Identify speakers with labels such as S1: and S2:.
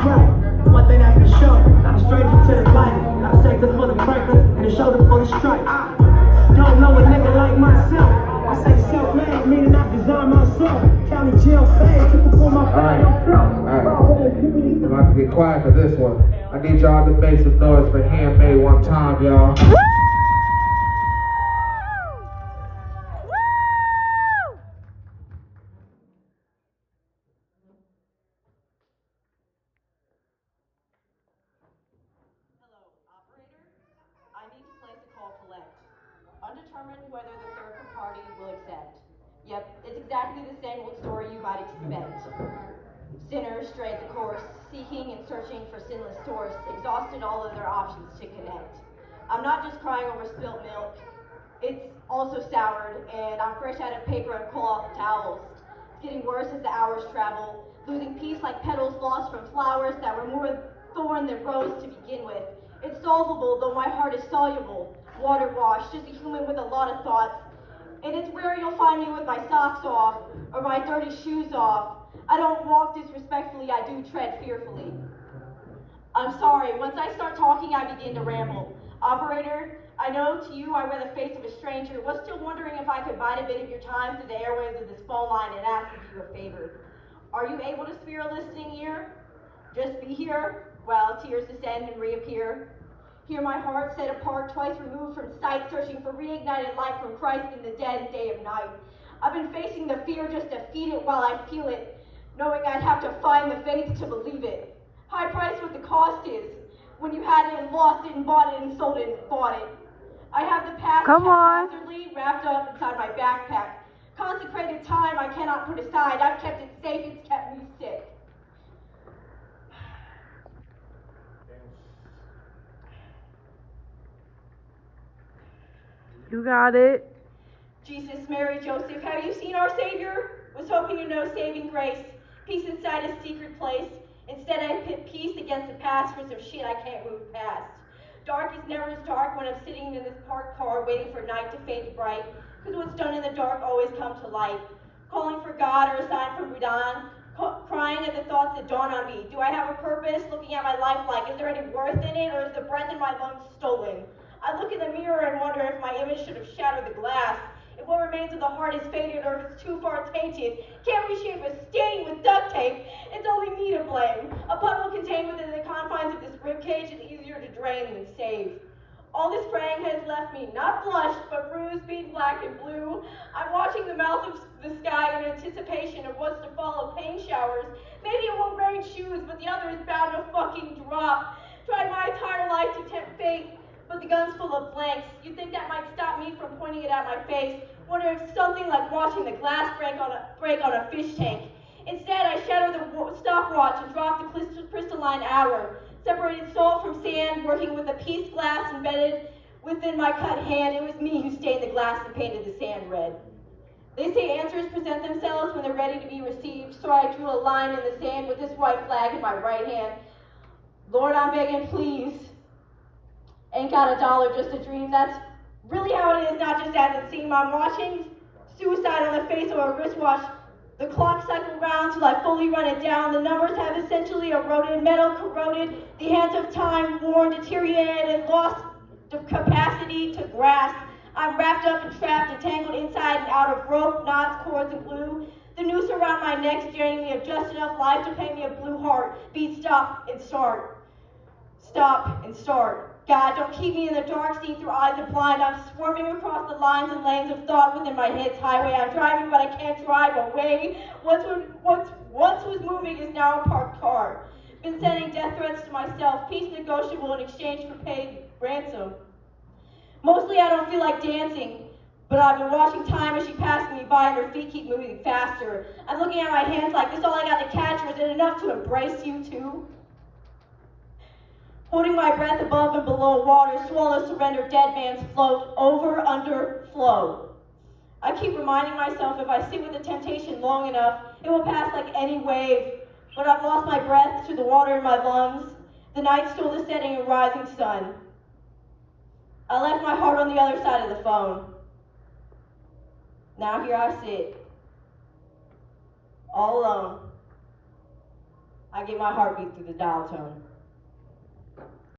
S1: right. One thing that's for sure, not a stranger to the light. Gotta say this for the crackers and a shoulder full of stripes. Don't know a nigga like myself. I say self-made, meaning I design myself. County jail fade to perform my fire.
S2: Alright, I'm about to get quiet for this one. I need y'all to make some noise for Handmade one time, y'all.
S3: Undetermined whether the third party will accept. Yep, it's exactly the same old story you might expect. Sinners strayed the course, seeking and searching for sinless source, exhausted all of their options to connect. I'm not just crying over spilt milk, it's also soured, and I'm fresh out of paper and cloth towels. It's getting worse as the hours travel, losing peace like petals lost from flowers that were more thorn than rose to begin with. It's solvable, though my heart is soluble. Water washed, just a human with a lot of thoughts. And it's rare you'll find me with my socks off, or my dirty shoes off. I don't walk disrespectfully, I do tread fearfully. I'm sorry, once I start talking, I begin to ramble. Operator, I know to you I wear the face of a stranger, was still wondering if I could bite a bit of your time through the airwaves of this phone line and ask you a favor. Are you able to spare a listening ear? Just be here while tears descend and reappear. Hear my heart set apart, twice removed from sight, searching for reignited light from Christ in the dead day of night. I've been facing the fear just to feed it while I feel it, knowing I'd have to find the faith to believe it. High price what the cost is, when you had it and lost it and bought it and sold it and bought it. I have the past haphazardly wrapped up inside my backpack. Consecrated time I cannot put aside. I've kept it safe, it's kept me sick.
S4: You got it.
S3: Jesus, Mary, Joseph, have you seen our Savior? Was hoping you know saving grace. Peace inside a secret place. Instead I pit peace against the past for some shit I can't move past. Dark is never as dark when I'm sitting in this parked car waiting for night to fade bright. Cause what's done in the dark always comes to light. Calling for God or a sign from Budan. Crying at the thoughts that dawn on me. Do I have a purpose? Looking at my life like, is there any worth in it, or is the breath in my lungs stolen? I look in the mirror and wonder if my image should have shattered the glass. If what remains of the heart is faded or if it's too far tainted. Can't reshape a stain with duct tape. It's only me to blame. A puddle contained within the confines of this ribcage is easier to drain than save. All this praying has left me not blushed, but bruised, beaten black and blue. I'm watching the mouth of the sky in anticipation of what's to follow, pain showers. Maybe it won't rain shoes, but the other is bound to fucking drop. Tried my entire life to tempt fate, but the gun's full of blanks. You'd think that might stop me from pointing it at my face. Wonder if something like watching the glass break on a fish tank. Instead, I shatter the stopwatch and drop the crystalline hour. Separated salt from sand, working with a piece glass embedded within my cut hand. It was me who stained the glass and painted the sand red. They say answers present themselves when they're ready to be received, so I drew a line in the sand with this white flag in my right hand. Lord, I'm begging, please. Ain't got a dollar, just a dream. That's really how it is, not just as it seems. I'm watching suicide on the face of a wristwatch. The clock cycles round till I fully run it down. The numbers have essentially eroded, metal corroded, the hands of time worn, deteriorated, and lost the capacity to grasp. I'm wrapped up and trapped and tangled inside and out of rope, knots, cords, and glue. The noose around my neck's draining me of just enough life to paint me a blue heart. Beat stop and start. Stop and start. God, don't keep me in the dark, seeing through eyes of blind. I'm swerving across the lines and lanes of thought within my head's highway. I'm driving, but I can't drive away. Once was moving is now a parked car. Been sending death threats to myself, peace negotiable in exchange for paid ransom. Mostly I don't feel like dancing, but I've been watching time as she passes me by and her feet keep moving faster. I'm looking at my hands like, this all I got to catch, or is it enough to embrace you too? Holding my breath above and below water, swallow, surrender, dead man's float, over, under, flow. I keep reminding myself if I sit with the temptation long enough, it will pass like any wave, but I've lost my breath to the water in my lungs. The night stole the setting and rising sun. I left my heart on the other side of the phone. Now here I sit, all alone, I get my heartbeat through the dial tone.